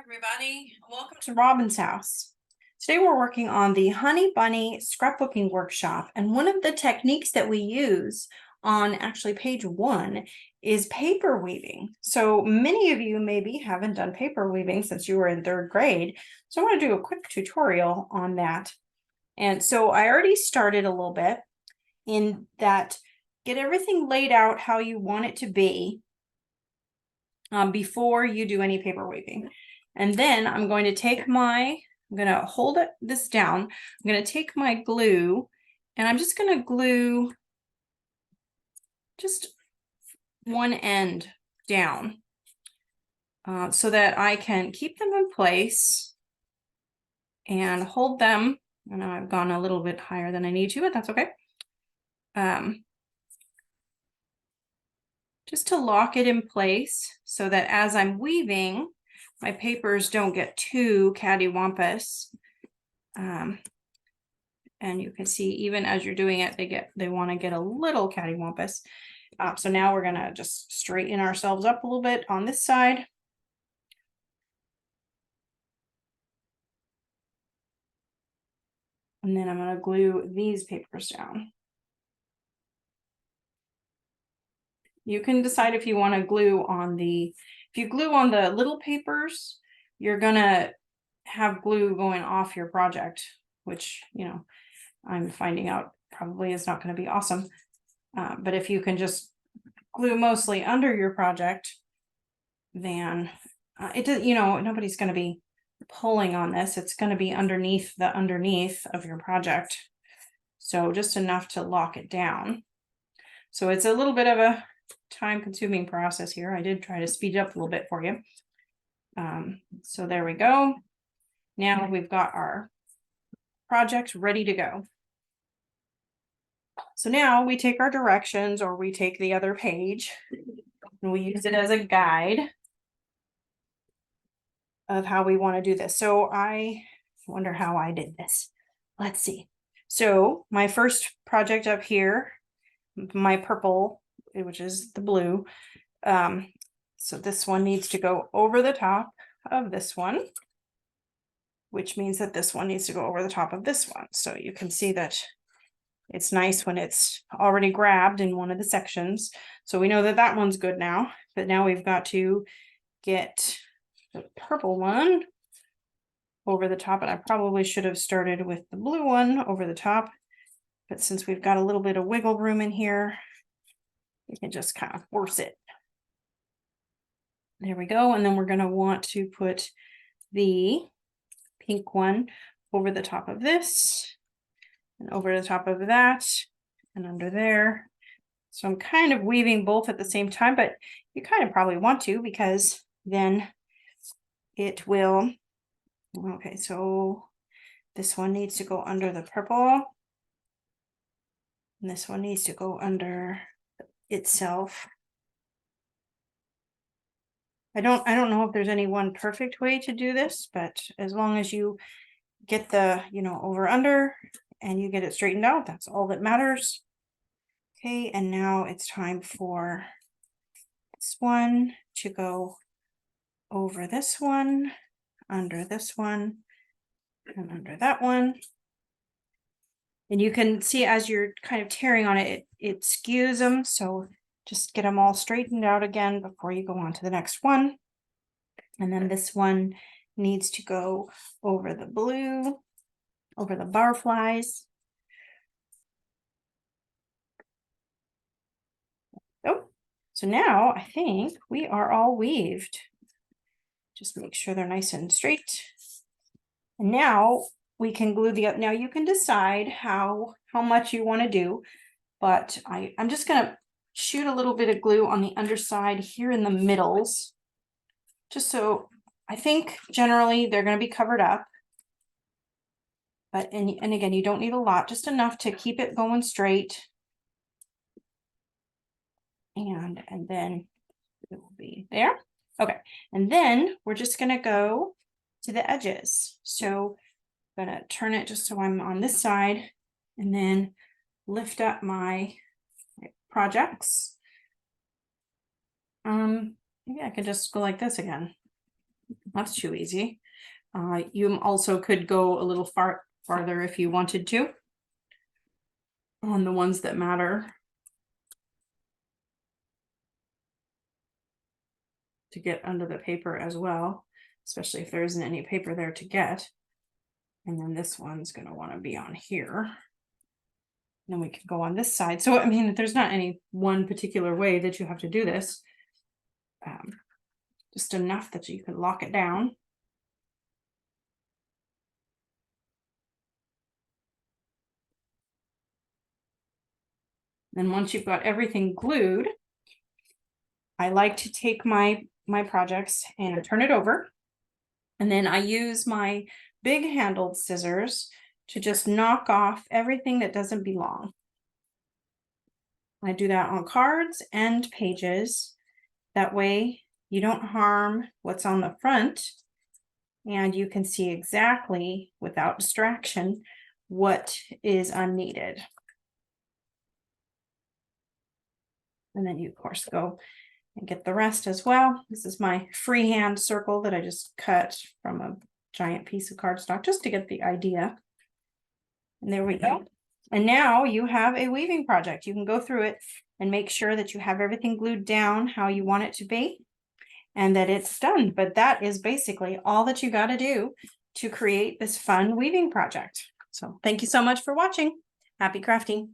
Everybody, welcome to Robin's house. Today we're working on the Honey Bunny scrapbooking workshop, and one of the techniques that we use on actually page 1 is paper weaving. So many of you maybe haven't done paper weaving since you were in 3rd grade, so I want to do a quick tutorial on that. And so I already started a little bit in that. Get everything laid out how you want it to be before you do any paper weaving. And then I'm going to hold this down. I'm going to take my glue and I'm just going to glue just one end down so that I can keep them in place and hold them. I know I've gone a little bit higher than I need to, but that's okay. Just to lock it in place so that as I'm weaving, my papers don't get too cattywampus. And you can see even as you're doing it, they want to get a little cattywampus. So now we're gonna just straighten ourselves up a little bit on this side. And then I'm gonna glue these papers down. You can decide if you want to glue on if you glue on the little papers, you're gonna have glue going off your project, which, I'm finding out probably is not going to be awesome. But if you can just glue mostly under your project, then it does, nobody's going to be pulling on this. It's going to be underneath of your project. So just enough to lock it down. So it's a little bit of a time-consuming process here. I did try to speed it up a little bit for you. So there we go. Now we've got our project ready to go. So now we take our directions, or we take the other page and we use it as a guide of how we want to do this. So I wonder how I did this. Let's see. So my first project up here, my purple, which is the blue. So this one needs to go over the top of this one, which means that this one needs to go over the top of this one. So you can see that it's nice when it's already grabbed in one of the sections. So we know that that one's good now, but now we've got to get the purple one over the top. And I probably should have started with the blue one over the top, but since we've got a little bit of wiggle room in here, we can just kind of force it. There we go. And then we're going to want to put the pink one over the top of this and over the top of that and under there. So I'm kind of weaving both at the same time, but you kind of probably want to, because then it will. Okay, so this one needs to go under the purple. And this one needs to go under itself. I don't know if there's any one perfect way to do this, but as long as you get the, over under and you get it straightened out, that's all that matters. Okay, and now it's time for this one to go over this one, under this one, and under that one. And you can see as you're kind of tearing on it, it skews them. So just get them all straightened out again before you go on to the next one. And then this one needs to go over the blue, over the barflies. Oh, so now I think we are all weaved. Just make sure they're nice and straight. And now we can glue now you can decide how much you want to do, but I'm just going to shoot a little bit of glue on the underside here in the middles, just so I think generally they're going to be covered up. But, and again, you don't need a lot, just enough to keep it going straight. And then it will be there. Okay, and then we're just going to go to the edges. So I'm going to turn it just so I'm on this side, and then lift up my projects. Maybe I could just go like this again. That's too easy. You also could go a little farther if you wanted to on the ones that matter to get under the paper as well, especially if there isn't any paper there to get. And then this one's going to want to be on here. And then we can go on this side. So, I mean, there's not any one particular way that you have to do this. Just enough that you can lock it down. Then once you've got everything glued, I like to take my projects and turn it over. And then I use my big handled scissors to just knock off everything that doesn't belong. I do that on cards and pages. That way you don't harm what's on the front, and you can see exactly, without distraction, what is unneeded. And then you, of course, go and get the rest as well. This is my freehand circle that I just cut from a giant piece of cardstock just to get the idea. And there we go. And now you have a weaving project. You can go through it and make sure that you have everything glued down how you want it to be and that it's done. But that is basically all that you got to do to create this fun weaving project. So thank you so much for watching. Happy crafting.